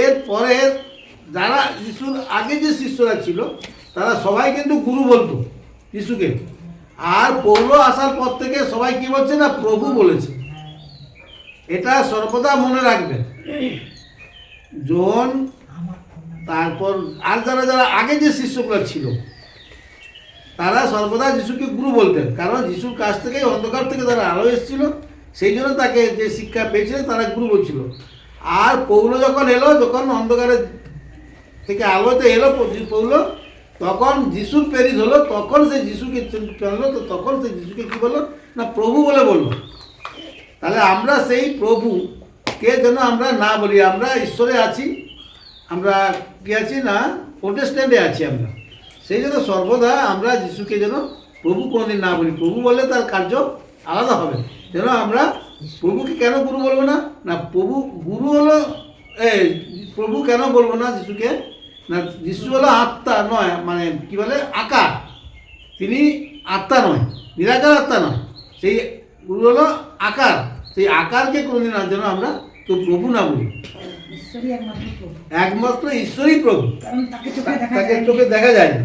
এরপরে যারা যিশুর আগে যে শিষ্যরা ছিল তারা সবাই কিন্তু গুরু বলতো যিশুকে। আর পৌল আসার পর থেকে সবাই কি বলছে না প্রভু বলেছে। এটা সর্বদা মনে রাখবেন। জন, তারপর আর যারা যারা আগে যে শিষ্যগুলো ছিল তারা সর্বদা যিশুকে গুরু বলতেন, কারণ যিশুর কাছ থেকে অন্ধকার থেকে তারা আলো এসেছিল, সেই জন্য তাকে যে শিক্ষা পেয়েছিলেন তারা গুরু বলছিল। আর পৌল যখন এলো, যখন অন্ধকারের থেকে আলোতে এলো পৌল, তখন যিশুর প্রেরিত হলো, তখন সে যিশুকে জানলো, তো তখন সে যিশুকে কী বললো না প্রভু বলে বললো। তাহলে আমরা সেই প্রভুকে যেন আমরা না বলি, আমরা ঈশ্বরে আছি, আমরা কি আছি না প্রোটেস্ট্যান্টে আছি আমরা, সেই জন্য সর্বদা আমরা যিশুকে যেন প্রভু কোনোদিন না বলি। প্রভু বললে তার কার্য আলাদা হবে। যেন আমরা প্রভুকে কেন গুরু বলবো না, না প্রভু গুরু হলো প্রভু কেন বলবো না যিশুকে, না যিশু হলো আত্মা নয়, মানে কি বলে আকার, তিনি আত্মা নয়, নিরাকার আত্মা নয়, সেই গুরু হলো আকার, সেই আকারকে কোনোদিন যেন আমরা কেউ প্রভু না বলি। একমাত্র ঈশ্বরই প্রভু, তাকে চোখে দেখা যায় না।